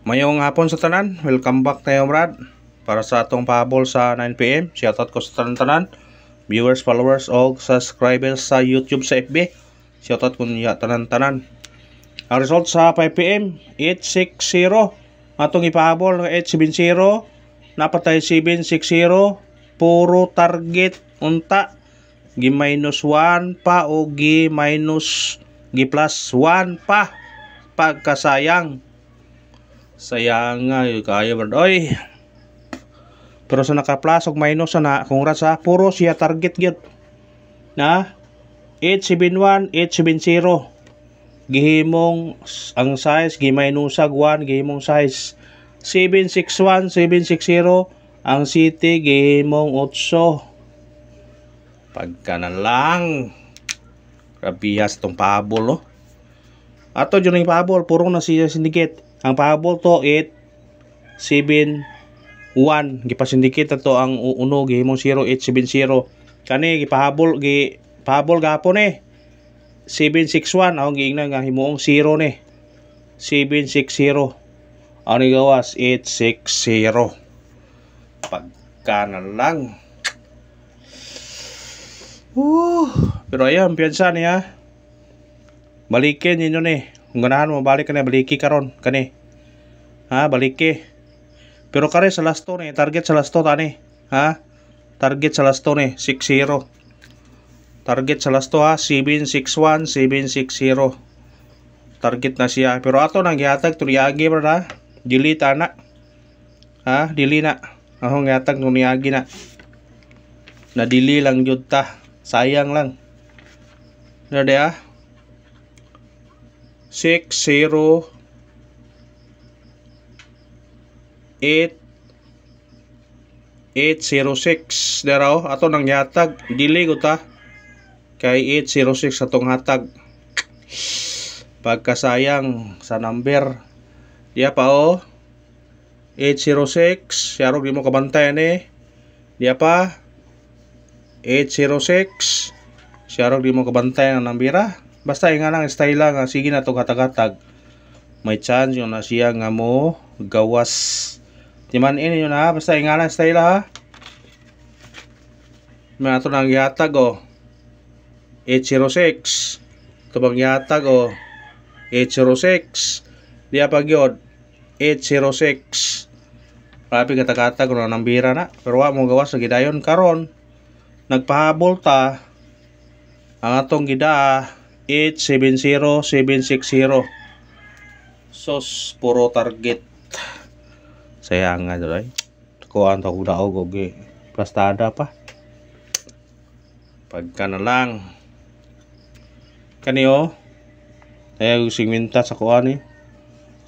Mayong hapon sa tanan, welcome back tayo Brad para sa atong pahabol sa 9pm. Shoutout ko sa tanan viewers, followers o subscribers sa YouTube, sa FB. Shoutout ko niya tanan. Ang result sa 5pm 860 atong ipahabol ng 870, napatay 760, puro target unta, gi minus 1 pa o gi plus 1 pa, pagkasayang. Sayang nga yung kaya Brad oy. Pero sa naka-plus og minus na, congrats ha, puro siya target gyud na 871, 870. Gihimong ang size, giminusag 1, gihimong size 761, 760. Ang city gihimong 8. Pagka na lang. Rabiyas tong pahabol oh. Ato dyan yung pahabol, puro na siya syndicate. Ang pahabol to 871. Gipasindicate to ang uno gihimong 0870. Kani gipahabol gapon 761 ang giingnan nga himuong 0 ni 760. Ang gawas 860. Pagka na lang. Pero ayan, piyansa niya. Balikin ninyo ni. Kung ganahan mo balik ka na, baliki karon kani. Ha, baliki. Pero kare sa last to ni, target sa last to tani. Ha? Target sa last to ni 60. Target sa last to ha, 761, 760. Target na siya. Pero ato nang gihatag turiyagi bro ha. Dili ta na. Ha, dili na. Ahong gihatag turiyagi na. Na dili lang jud ta. Sayang lang. Nade ha. 60 806 daraw ato nang yatag dili ko ta kay 806 atong hatag. Pagkasayang sa number diya pa 806 siyarog di mo kabantay ni diya pa 806 siyarog di mo kabantay ang nambira. Basta nga lang style lang, sige na to katag-katag. May chance yun na siya nga mo gawas. Timan ini yun ha, basta nga lang style ha. May ato nang yatag 806. Ito bang yatag 806. Diya pag yun 806. Grabe katag-katag na nambira na. Pero wa mo gawas sa gidayon karon. Nagpahabol ta ang atong gida 870, 760. Sos puro target. Sayang nga doy. Kuan ta ko daog og plastada pa. Pagka na lang. Kani ay 50 sa kuan ni.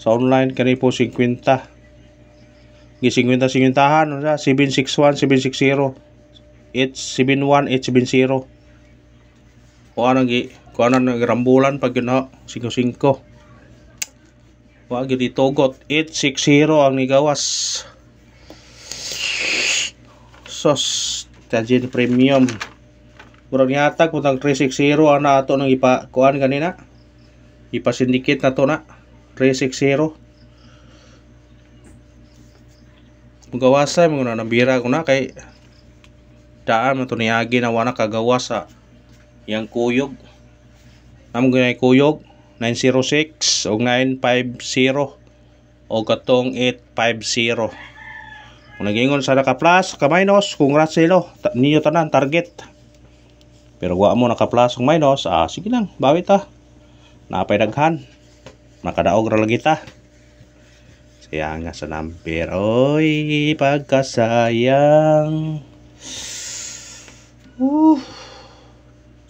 Sa online kani po 50. Gi 50-50han sa 761, 760. 871, 870. Kuan ang rambulan pag yun 5-5. Wag yun itugot 860 ang nigawas. Sos Tajin Premium murag nihatag kung 360 ang na ato nang kuan kanina ipasindikit na to na 360. Magawasay mo na nabira ko na kay daan mo to niyagi na wana kagawas sa yang kuyog. Amo ganay kuyog 906 o 950 o katong 850. Kung nagingon sa naka-plus ka minus, congrats sa ilo. Niyo tanan target. Pero wa mo naka-plus o minus, sige lang, bawi ta. Napay daghan. Nakadaog ra lagi ta. Sayang nga sa number. Oy, pagkasayang.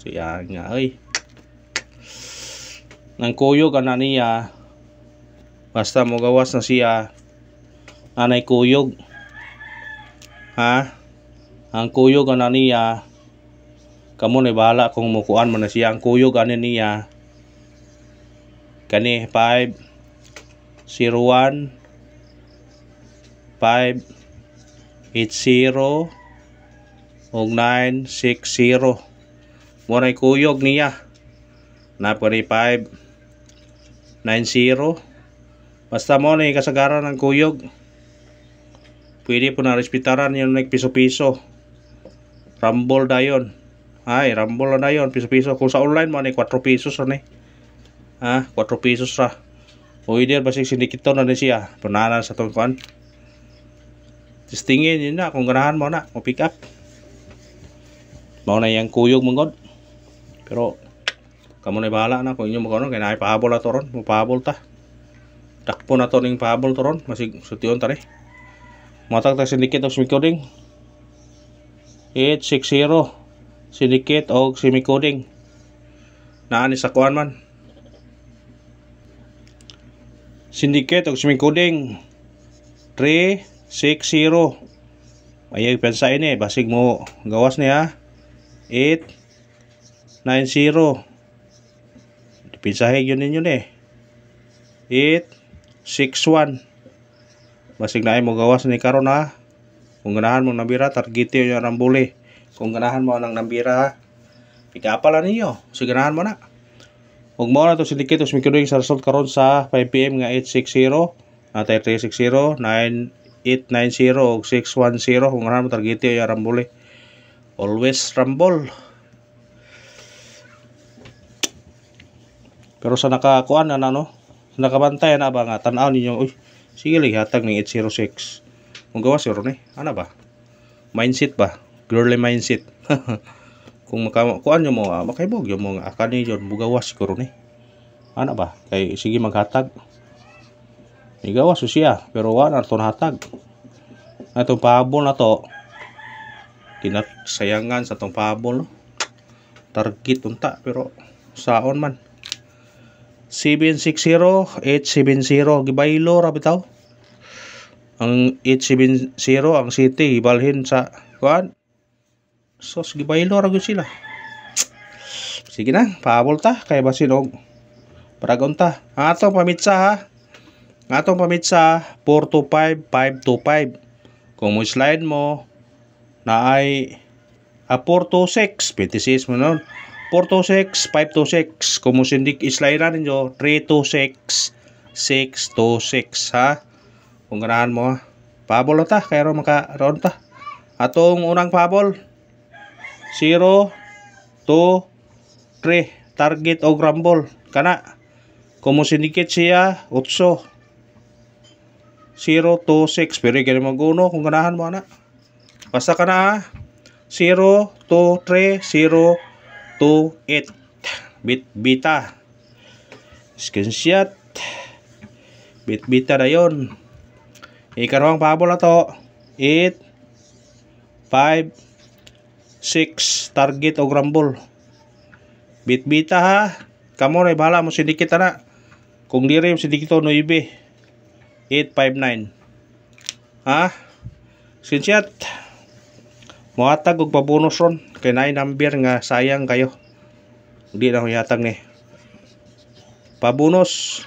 Sayang nga oy. Nang kuyog ana niya. Basta mo gawas na siya. Nanay kuyog. Ha? Ang kuyog ana niya. Kamo ni bahala kung mukuan mo na siya. Ang kuyog ana niya. Kani 501 580 og 960. Moray kuyog niya. Napari 590 Basta mo na kasagaran ng kuyog. Pwede po na respetaran yung nagpiso-piso. Rumble dayon. Ay, rumble na dayon, piso-piso. Kung sa online mo na 4 pesos na ha, 4 pesos ra. Pwede basig sindikito na din siya. Punanan sa tungkuan. Testingin yun na, kung ganahan mo na, mo pick up. Mau na yung kuyog mong god. Pero, kamo na bahala na kung inyo mo kano, kaya naipahabol na to ron, mapahabol ta. Takpo na to ning pahabol to ron, masig sutiyon ta rin. Matag ta syndicate o semi-coding 860 syndicate o semi-coding naan sa kuan man syndicate o semi-coding 360 ayay pensain basig mo gawas niya 890 pinsahin yun ninyo 861 basig na ay mo gawas ni karon ha. Kung ganahan mo nambira, targete yung rambuli. Kung ganahan mo nang nambira ha, pikapalan ninyo. So ganahan mo na. Huwag mo na ito syndicate o sumikidong sa result karon sa 5pm nga 860, 360, 9890 o 610. Kung ganahan mo targete yung rambuli. Always rumble. Pero sa nakakuan na no, sa nakabantay na ba nga tanaw ninyo, uy, sige lang, hatag ng 806. Kung gawa siguro ano ba? Mindset ba? Girly mindset. Kung kuan nyo mo, makaibog yung mga akani yun, bugawas siguro ano ba? Kay sige maghatag. Igawas siya, pero wala na ito nahatag. Itong pahabol na to, kinasayangan sa itong pahabol. Target unta, pero saon man. 760, 870, gibaylo ra bitaw. Ang 870 ang city ibalhin sa kuan. Sos gibaylo ra gyud sila. Sige na, pahabol ta kay basin og paragon ta. Atong pamitsa ha. Atong pamitsa 425 525. Kung mo slide mo na ay 426 26 mo nun. 426, 526. Kung mo sindik islairan ninyo, 326, 626 ha. Kung ganahan mo, pahabol ta, kaya ron makaroon ta. Atong unang pahabol, 0, 2, 3. Target o rumble. Kana. Kung mo sindikit siya, 8. 0, 2, 6. Pero ganyan mag-uno kung ganahan mo na. Basta ka na ha. 0, 2, 3, 0, 2, 8. Bita. Screenshot. Bita na yun. Ikarwang pahabol na to. 8, 5, 6. Target o rumble. Bita ha. Kamo na bahala mo sindikit na. Kung di rin sindikito 9. 859. Ha? Screenshot. Muhatag og pabonus ron. Kay naay number nga sayang kayo. Hindi na ko yatag pabonus.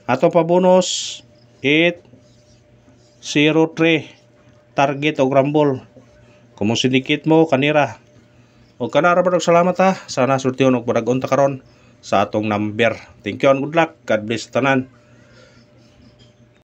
Ato pabonus 803. Target o rumble. Kung mo sindikit mo kanira. O kanara ba salamat ha. Sana sultiyon og baragon ta karon sa atong number. Thank you and good luck. God bless tanan.